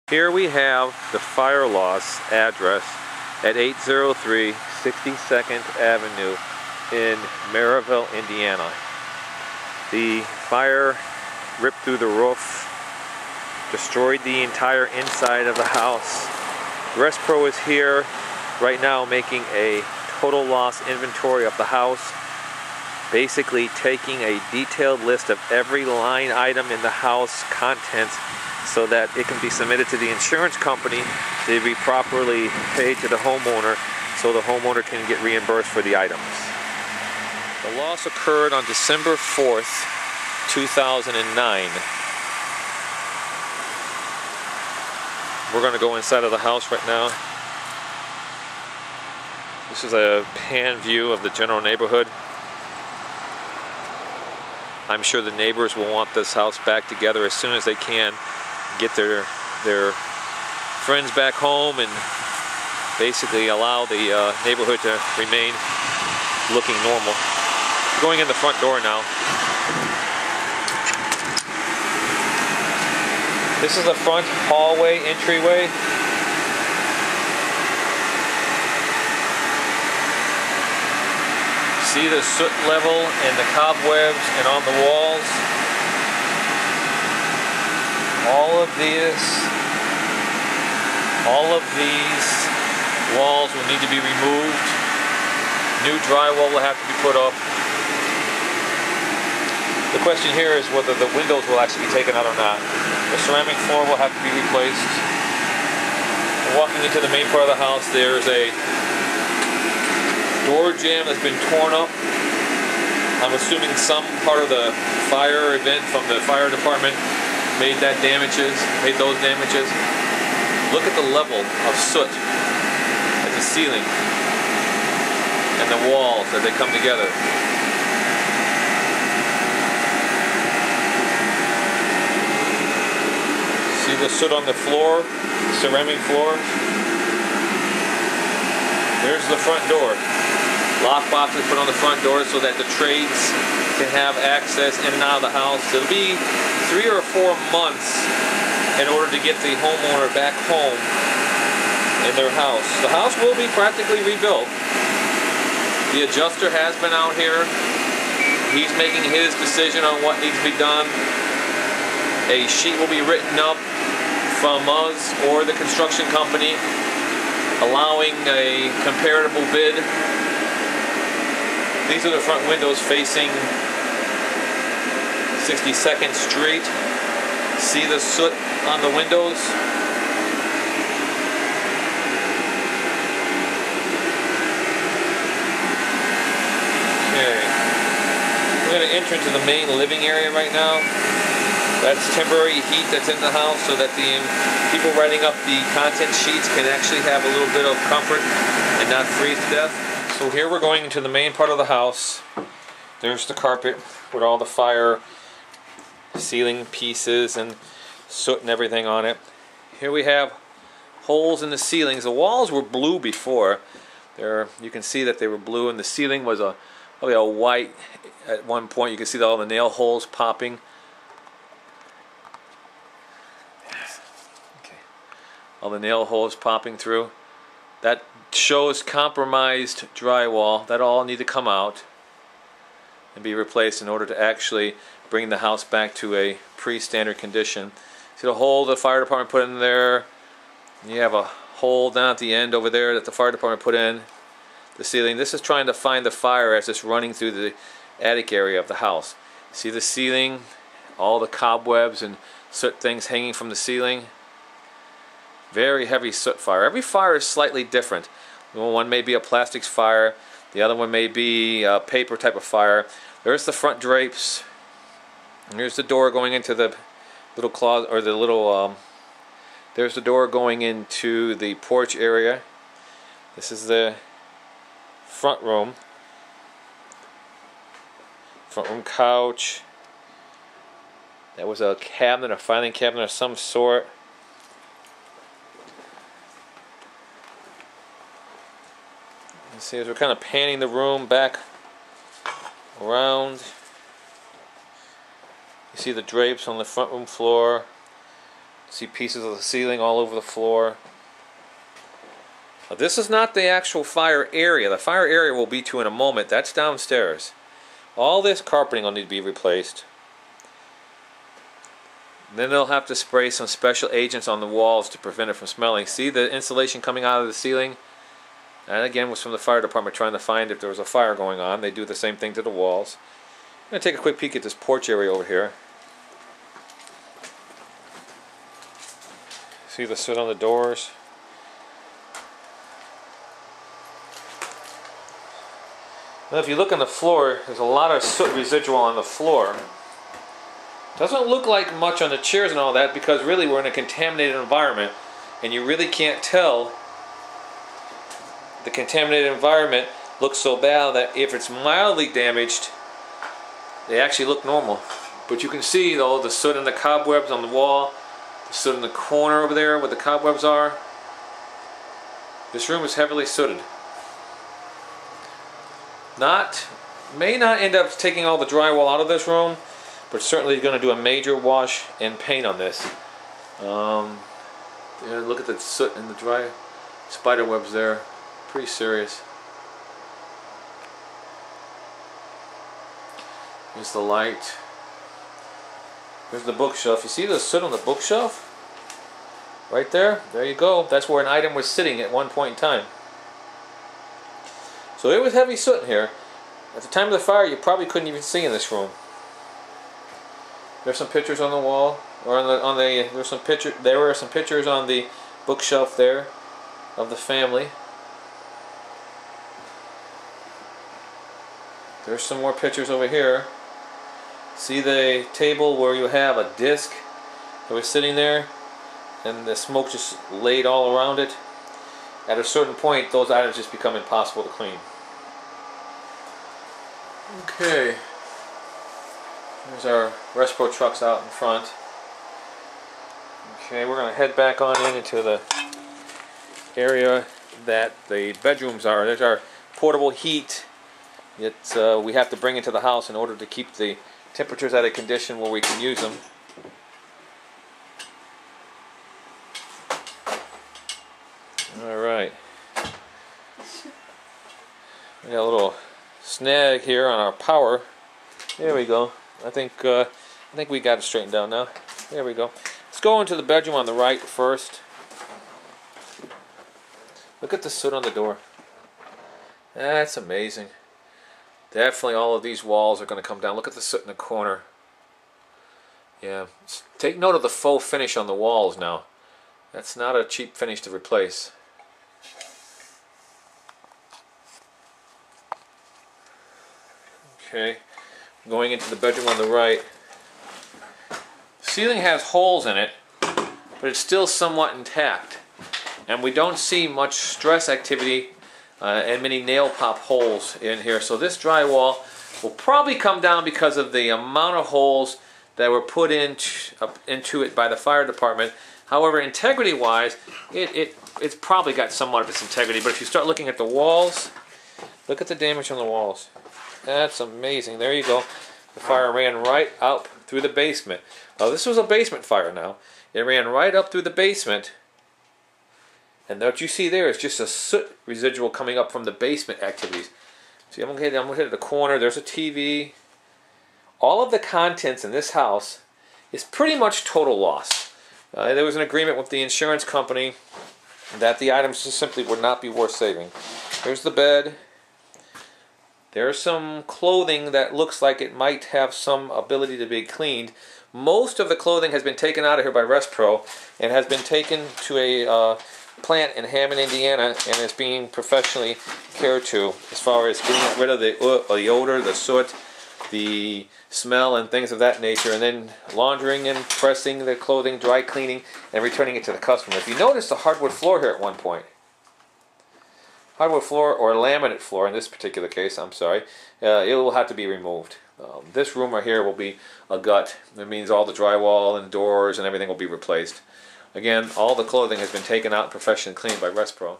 Here we have the fire loss address at 803 62nd Avenue in Merriville, Indiana. The fire ripped through the roof, destroyed the entire inside of the house. ResPro is here right now making a total loss inventory of the house, basically taking a detailed list of every line item in the house contents so that it can be submitted to the insurance company to be properly paid to the homeowner so the homeowner can get reimbursed for the items. The loss occurred on December 4th, 2009. We're going to go inside of the house right now. This is a pan view of the general neighborhood. I'm sure the neighbors will want this house back together as soon as they can, get their friends back home and basically allow the neighborhood to remain looking normal. Going in the front door now. This is the front hallway entryway. See the soot level and the cobwebs and on the walls. All of these walls will need to be removed. New drywall will have to be put up. The question here is whether the windows will actually be taken out or not. The ceramic floor will have to be replaced. Walking into the main part of the house, there's a door jamb that's been torn up. I'm assuming some part of the fire event from the fire department made those damages. Look at the level of soot at the ceiling and the walls as they come together. See the soot on the floor, ceramic floor. There's the front door. Lock boxes put on the front door so that the trades can have access in and out of the house. It'll be 3 or 4 months in order to get the homeowner back home in their house. The house will be practically rebuilt. The adjuster has been out here. He's making his decision on what needs to be done. A sheet will be written up from us or the construction company allowing a comparable bid. These are the front windows facing 62nd Street. See the soot on the windows? Okay. We're going to enter into the main living area right now. That's temporary heat that's in the house so that the people writing up the content sheets can actually have a little bit of comfort and not freeze to death. So here we're going into the main part of the house. There's the carpet with all the fire ceiling pieces and soot and everything on it. Here we have holes in the ceilings. The walls were blue before. You can see that they were blue, and the ceiling was probably a white at one point. You can see all the nail holes popping. Okay. All the nail holes popping through. That shows compromised drywall. That all need to come out and be replaced in order to actually bring the house back to a pre-standard condition. See the hole the fire department put in there? And you have a hole down at the end over there that the fire department put in the ceiling. This is trying to find the fire as it's running through the attic area of the house. See the ceiling? All the cobwebs and soot things hanging from the ceiling. Very heavy soot fire. Every fire is slightly different. One may be a plastics fire. The other one may be a paper type of fire. There's the front drapes. And here's the door going into the little closet, or the little, there's the door going into the porch area. This is the front room. Front room couch. That was a cabinet, a filing cabinet of some sort. You see, as we're kind of panning the room back around, you see the drapes on the front room floor. See pieces of the ceiling all over the floor. Now, this is not the actual fire area. The fire area we'll be to in a moment. That's downstairs. All this carpeting will need to be replaced. Then they'll have to spray some special agents on the walls to prevent it from smelling. See the insulation coming out of the ceiling? And again, was from the fire department trying to find if there was a fire going on. They do the same thing to the walls. I'm going to take a quick peek at this porch area over here. See the soot on the doors? Now if you look on the floor, there's a lot of soot residual on the floor. Doesn't look like much on the chairs and all that because really we're in a contaminated environment and you really can't tell. The contaminated environment looks so bad that if it's mildly damaged, they actually look normal. But you can see though the soot and the cobwebs on the wall, the soot in the corner over there where the cobwebs are. This room is heavily sooted. May not end up taking all the drywall out of this room, but certainly going to do a major wash and paint on this. Yeah, look at the soot and the dry spider webs there. Pretty serious. Here's the light. Here's the bookshelf. You see the soot on the bookshelf? Right there? There you go. That's where an item was sitting at one point in time. So it was heavy soot in here. At the time of the fire, you probably couldn't even see in this room. There's some pictures on the wall, or there's some picture. There were some pictures on the bookshelf there of the family. There's some more pictures over here. See the table where you have a disc that was sitting there, and the smoke just laid all around it. At a certain point, those items just become impossible to clean. Okay. There's our ResPro trucks out in front. Okay, we're going to head back on into the area that the bedrooms are. There's our portable heat that we have to bring into the house in order to keep the temperatures at a condition where we can use them. Alright. We got a little snag here on our power. There we go. I think we got it straightened out now. There we go. Let's go into the bedroom on the right first. Look at the soot on the door. That's amazing. Definitely all of these walls are going to come down. Look at the soot in the corner. Yeah. Take note of the faux finish on the walls now. That's not a cheap finish to replace. Okay. Going into the bedroom on the right. The ceiling has holes in it, but it's still somewhat intact. And we don't see much stress activity and many nail pop holes in here. So this drywall will probably come down because of the amount of holes that were put into it by the fire department. However, integrity wise, it's probably got somewhat of its integrity. But if you start looking at the walls, look at the damage on the walls. That's amazing. There you go. The fire ran right up through the basement. Now this was a basement fire now. It ran right up through the basement. And what you see there is just a soot residual coming up from the basement activities. See, I'm going to hit the corner. There's a TV. All of the contents in this house is pretty much total loss. There was an agreement with the insurance company that the items just simply would not be worth saving. There's the bed. There's some clothing that looks like it might have some ability to be cleaned. Most of the clothing has been taken out of here by ResPro and has been taken to a plant in Hammond, Indiana, and is being professionally cared to as far as getting rid of the odor, the soot, the smell, and things of that nature, and then laundering and pressing the clothing, dry cleaning, and returning it to the customer. If you notice the hardwood floor here at one point, hardwood floor or laminate floor in this particular case, I'm sorry, it will have to be removed. This room right here will be a gut. That means all the drywall and doors and everything will be replaced. Again, all the clothing has been taken out and professionally cleaned by ResPro.